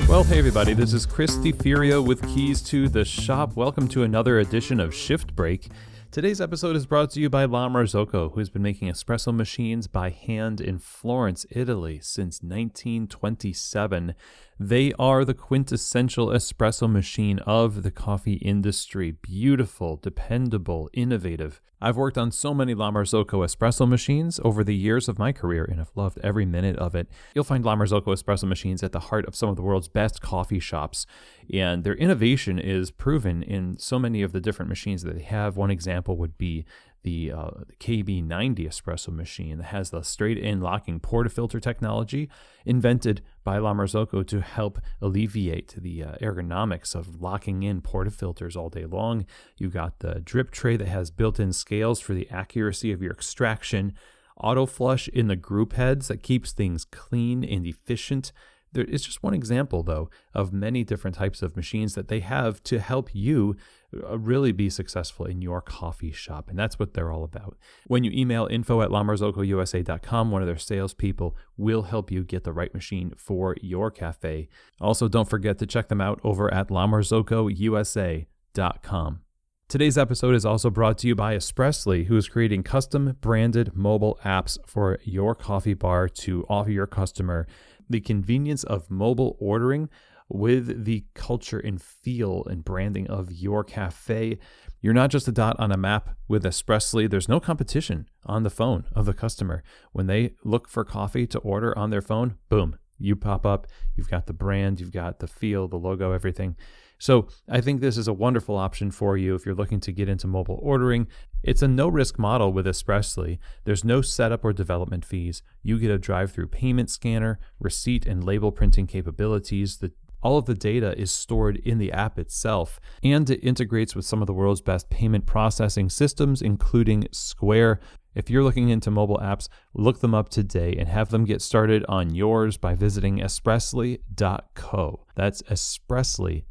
Well, hey everybody, this is Chris DeFurio with Keys to the Shop. Welcome to another edition of Shift Break. Today's episode is brought to you by La Marzocco, who has been making espresso machines by hand in Florence, Italy since 1927. They are the quintessential espresso machine of the coffee industry. Beautiful, dependable, innovative. I've worked on so many La Marzocco espresso machines over the years of my career, and I've loved every minute of it. You'll find La Marzocco espresso machines at the heart of some of the world's best coffee shops, and their innovation is proven in so many of the different machines that they have. One example would be the KB90 espresso machine that has the straight-in locking portafilter technology invented by La Marzocco to help alleviate the ergonomics of locking in portafilters all day long. You got the drip tray that has built-in scales for the accuracy of your extraction, auto flush in the group heads that keeps things clean and efficient. It's just one example, though, of many different types of machines that they have to help you really be successful in your coffee shop. And that's what they're all about. When you email info@lamarzocousa.com, one of their salespeople will help you get the right machine for your cafe. Also, don't forget to check them out over at lamarzocousa.com. Today's episode is also brought to you by Espressly, who is creating custom branded mobile apps for your coffee bar to offer your customer the convenience of mobile ordering with the culture and feel and branding of your cafe. You're not just a dot on a map with Espressly. There's no competition on the phone of the customer. When they look for coffee to order on their phone, boom, you pop up. You've got the brand, you've got the feel, the logo, everything. So I think this is a wonderful option for you if you're looking to get into mobile ordering. It's a no-risk model with Espressly. There's no setup or development fees. You get a drive-through payment scanner, receipt and label printing capabilities. All of the data is stored in the app itself, and it integrates with some of the world's best payment processing systems, including Square. If you're looking into mobile apps, look them up today and have them get started on yours by visiting espressly.co. That's espressly.co.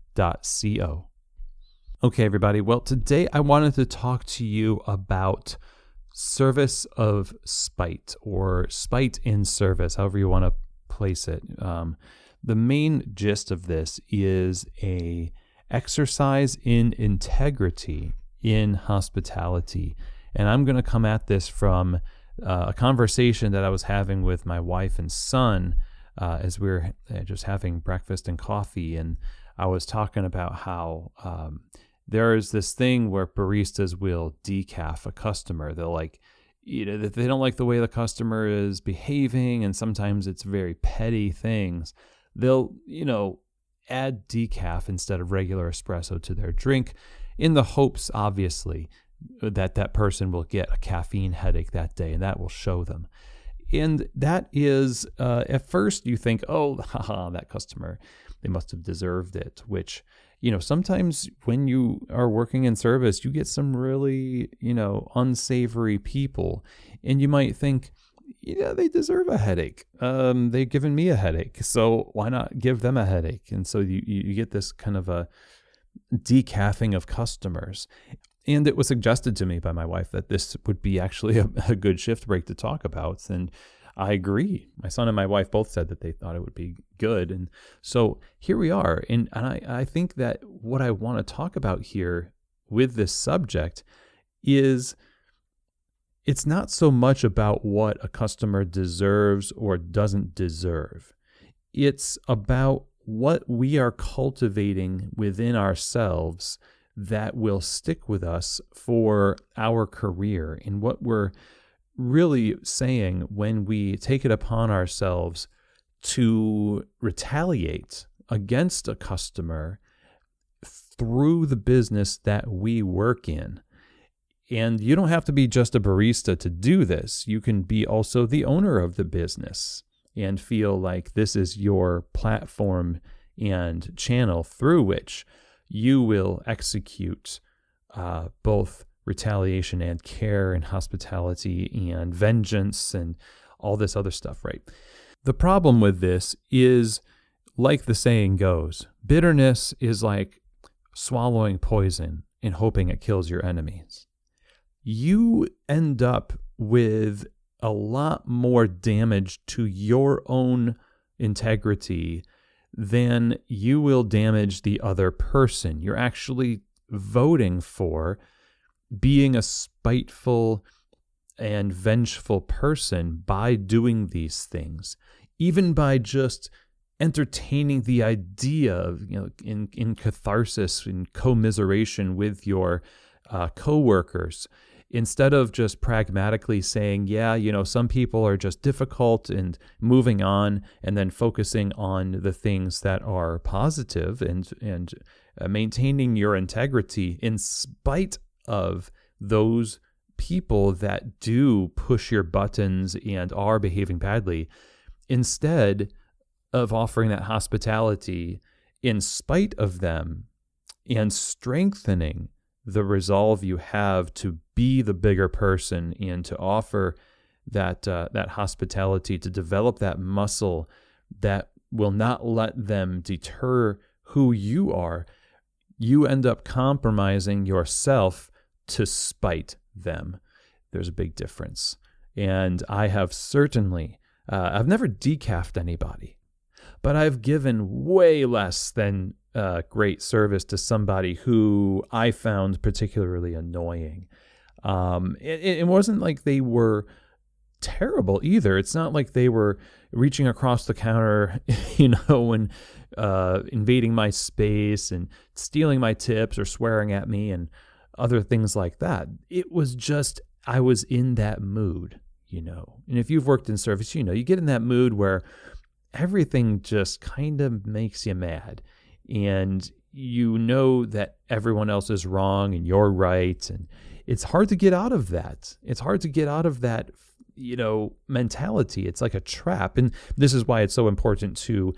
Okay, everybody. Well, today I wanted to talk to you about service of spite, or spite in service, however you want to place it. The main gist of this is a exercise in integrity in hospitality. And I'm going to come at this from a conversation that I was having with my wife and son as we were just having breakfast and coffee. And I was talking about how there is this thing where baristas will decaf a customer. They'll if they don't like the way the customer is behaving, and sometimes it's very petty things, they'll, add decaf instead of regular espresso to their drink in the hopes, obviously, that that person will get a caffeine headache that day, and that will show them. And that is, at first you think, oh, haha, that customer, they must have deserved it, which, sometimes when you are working in service, you get some really, unsavory people, and you might think, they deserve a headache. They've given me a headache, so why not give them a headache? And so you get this kind of a decafing of customers. And it was suggested to me by my wife that this would be actually a good shift break to talk about. And I agree. My son and my wife both said that they thought it would be good. And so here we are. And I think that what I want to talk about here with this subject is it's not so much about what a customer deserves or doesn't deserve. It's about what we are cultivating within ourselves that will stick with us for our career, and what we're really saying when we take it upon ourselves to retaliate against a customer through the business that we work in. And you don't have to be just a barista to do this. You can be also the owner of the business and feel like this is your platform and channel through which you will execute both retaliation and care and hospitality and vengeance and all this other stuff, right? The problem with this is, like the saying goes, bitterness is like swallowing poison and hoping it kills your enemies. You end up with a lot more damage to your own integrity then you will damage the other person. You're actually voting for being a spiteful and vengeful person by doing these things, even by just entertaining the idea of, in catharsis, in commiseration with your coworkers, instead of just pragmatically saying, some people are just difficult and moving on, and then focusing on the things that are positive and maintaining your integrity in spite of those people that do push your buttons and are behaving badly, instead of offering that hospitality in spite of them and strengthening the resolve you have to be the bigger person and to offer that hospitality, to develop that muscle that will not let them deter who you are, you end up compromising yourself to spite them. There's a big difference. And I have certainly, I've never decafed anybody, but I've given way less than great service to somebody who I found particularly annoying. It wasn't like they were terrible either. It's not like they were reaching across the counter, and invading my space and stealing my tips or swearing at me and other things like that. It was just, I was in that mood, And if you've worked in service, you get in that mood where everything just kind of makes you mad, and that everyone else is wrong and you're right, and it's hard to get out of that. It's hard to get out of that, mentality. It's like a trap, and this is why it's so important to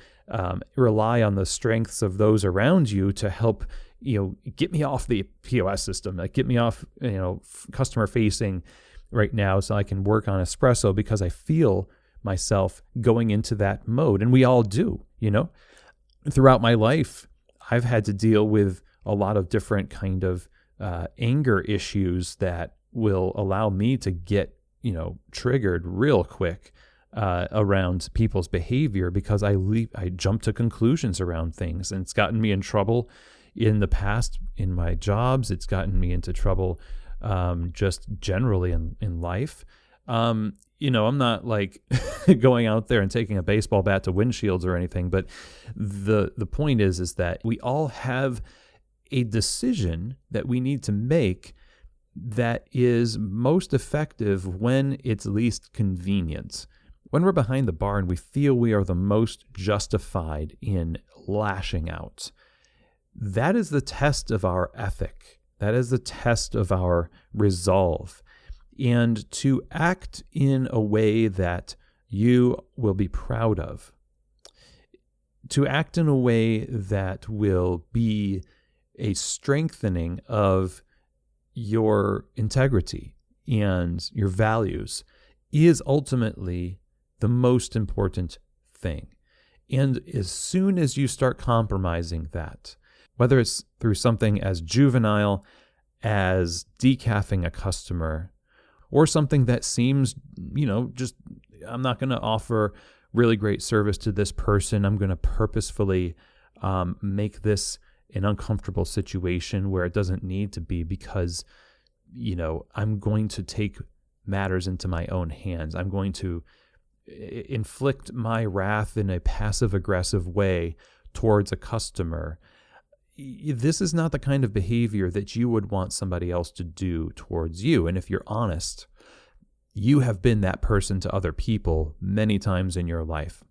rely on the strengths of those around you to help, get me off the POS system, like get me off, customer facing right now, so I can work on espresso, because I feel myself going into that mode. And we all do, throughout my life, I've had to deal with a lot of different kind of anger issues that will allow me to get, triggered real quick around people's behavior, because I jump to conclusions around things, and it's gotten me in trouble in the past in my jobs. It's gotten me into trouble just generally in life. I'm not like going out there and taking a baseball bat to windshields or anything, but the point is that we all have a decision that we need to make that is most effective when it's least convenient. When we're behind the bar and we feel we are the most justified in lashing out, that is the test of our ethic. That is the test of our resolve. And to act in a way that you will be proud of, to act in a way that will be a strengthening of your integrity and your values, is ultimately the most important thing. And as soon as you start compromising that, whether it's through something as juvenile as decafing a customer, or something that seems, just, I'm not going to offer really great service to this person. I'm going to purposefully make this an uncomfortable situation where it doesn't need to be, because, I'm going to take matters into my own hands. I'm going to inflict my wrath in a passive-aggressive way towards a customer. This is not the kind of behavior that you would want somebody else to do towards you. And if you're honest, you have been that person to other people many times in your life.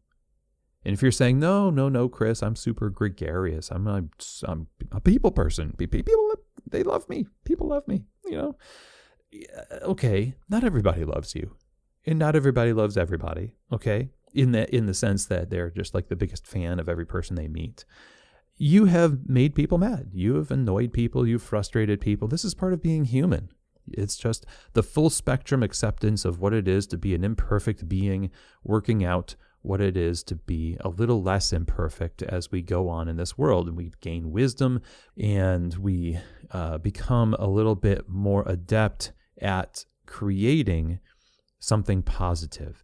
And if you're saying, no, Chris, I'm super gregarious. I'm a people person. People, they love me. People love me, Okay, not everybody loves you. And not everybody loves everybody, okay? In the sense that they're just like the biggest fan of every person they meet. You have made people mad. You have annoyed people. You've frustrated people. This is part of being human. It's just the full spectrum acceptance of what it is to be an imperfect being, working out what it is to be a little less imperfect as we go on in this world. And we gain wisdom, and we become a little bit more adept at creating something positive.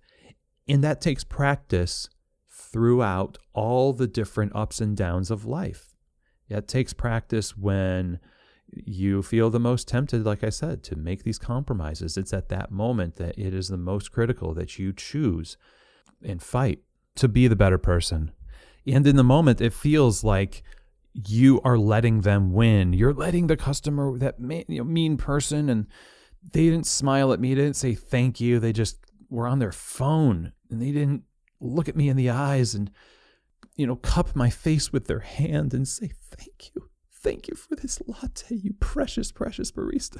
And that takes practice throughout all the different ups and downs of life. It takes practice when you feel the most tempted, like I said, to make these compromises. It's at that moment that it is the most critical that you choose and fight to be the better person. And in the moment, it feels like you are letting them win. You're letting the customer, that mean person, and they didn't smile at me, they didn't say thank you. They just were on their phone and they didn't look at me in the eyes and, cup my face with their hand and say thank you. Thank you for this latte, you precious, precious barista.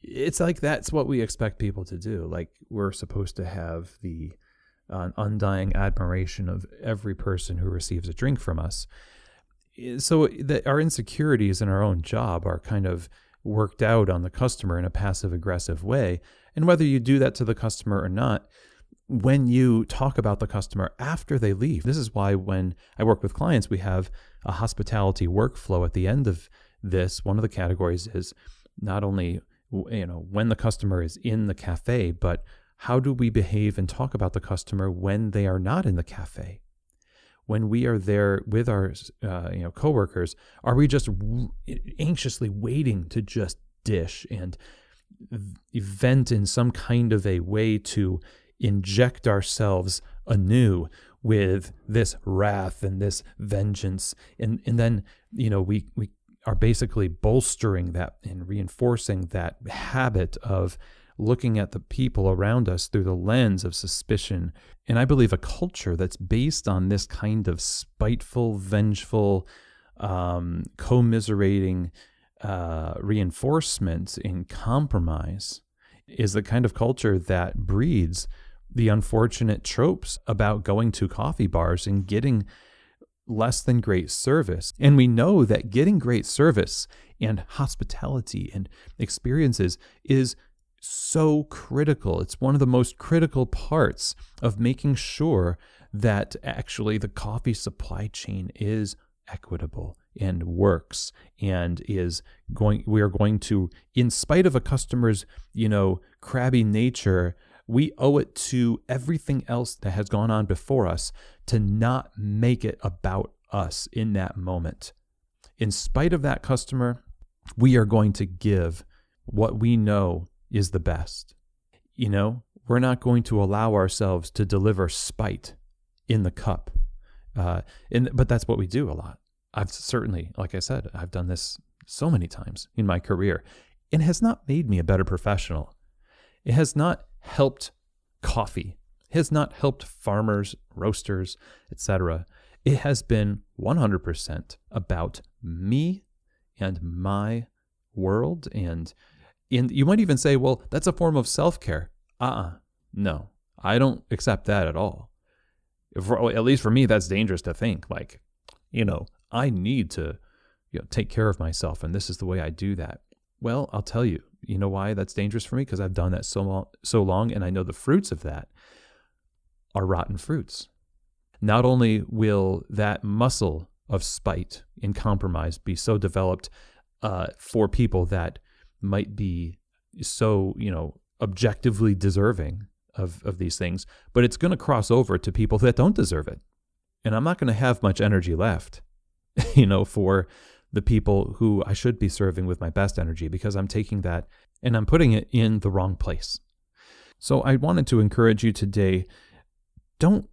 It's like that's what we expect people to do. Like we're supposed to have the undying admiration of every person who receives a drink from us. So that our insecurities in our own job are kind of worked out on the customer in a passive-aggressive way. And whether you do that to the customer or not, when you talk about the customer after they leave, this is why when I work with clients, we have a hospitality workflow at the end of this. One of the categories is not only when the customer is in the cafe, but how do we behave and talk about the customer when they are not in the cafe? When we are there with our coworkers, are we just anxiously waiting to just dish and vent in some kind of a way to inject ourselves anew with this wrath and this vengeance? And then, we are basically bolstering that and reinforcing that habit of looking at the people around us through the lens of suspicion. And I believe a culture that's based on this kind of spiteful, vengeful, commiserating reinforcement in compromise is the kind of culture that breeds the unfortunate tropes about going to coffee bars and getting less than great service. And we know that getting great service and hospitality and experiences is so critical. It's one of the most critical parts of making sure that actually the coffee supply chain is equitable and works and we are going to, in spite of a customer's, crabby nature, we owe it to everything else that has gone on before us to not make it about us in that moment. In spite of that customer, we are going to give what we know is the best. We're not going to allow ourselves to deliver spite in the cup. But that's what we do a lot. I've certainly, like I said, I've done this so many times in my career. It has not made me a better professional. It has not helped coffee. It has not helped farmers, roasters, etc. It has been 100% about me and my world. And you might even say, well, that's a form of self-care. No, I don't accept that at all. At least for me, that's dangerous to think. Like, I need to take care of myself, and this is the way I do that. Well, I'll tell you, why that's dangerous for me? Because I've done that so long, and I know the fruits of that are rotten fruits. Not only will that muscle of spite and compromise be so developed for people that might be so, objectively deserving of these things, but it's going to cross over to people that don't deserve it. And I'm not going to have much energy left, for the people who I should be serving with my best energy, because I'm taking that and I'm putting it in the wrong place. So I wanted to encourage you today, don't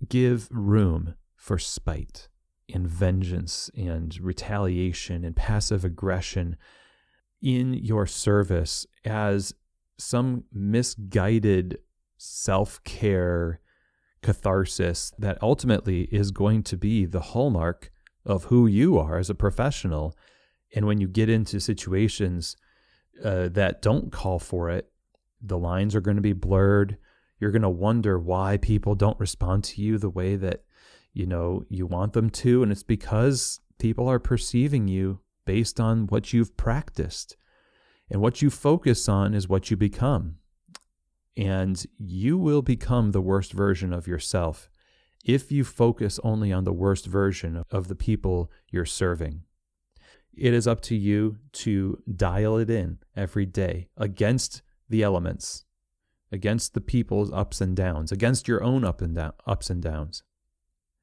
give room for spite and vengeance and retaliation and passive aggression in your service as some misguided self-care catharsis that ultimately is going to be the hallmark of who you are as a professional. And when you get into situations that don't call for it, the lines are going to be blurred. You're going to wonder why people don't respond to you the way that you want them to. And it's because people are perceiving you based on what you've practiced. And what you focus on is what you become. And you will become the worst version of yourself if you focus only on the worst version of the people you're serving. It is up to you to dial it in every day against the elements, against the people's ups and downs, against your own ups and downs.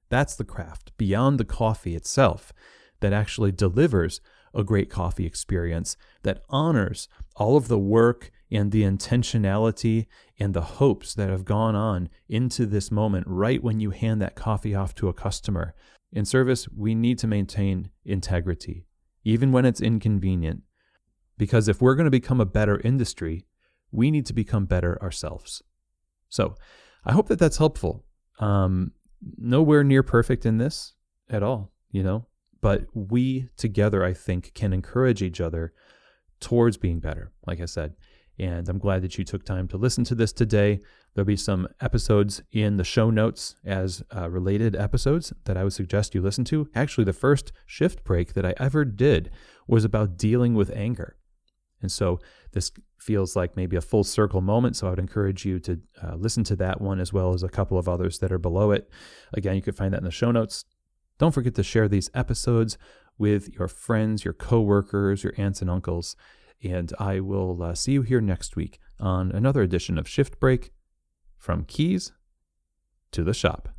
That's the craft, beyond the coffee itself, that actually delivers a great coffee experience, that honors all of the work and the intentionality and the hopes that have gone on into this moment right when you hand that coffee off to a customer. In service, we need to maintain integrity, even when it's inconvenient, because if we're going to become a better industry, we need to become better ourselves. So I hope that that's helpful. Nowhere near perfect in this at all, but we together, I think, can encourage each other towards being better, like I said. And I'm glad that you took time to listen to this today. There'll be some episodes in the show notes as related episodes that I would suggest you listen to. Actually, the first shift break that I ever did was about dealing with anger. And so this feels like maybe a full circle moment. So I would encourage you to listen to that one as well as a couple of others that are below it. Again, you can find that in the show notes. Don't forget to share these episodes with your friends, your coworkers, your aunts and uncles. And I will see you here next week on another edition of Shift Break, from keys to the shop.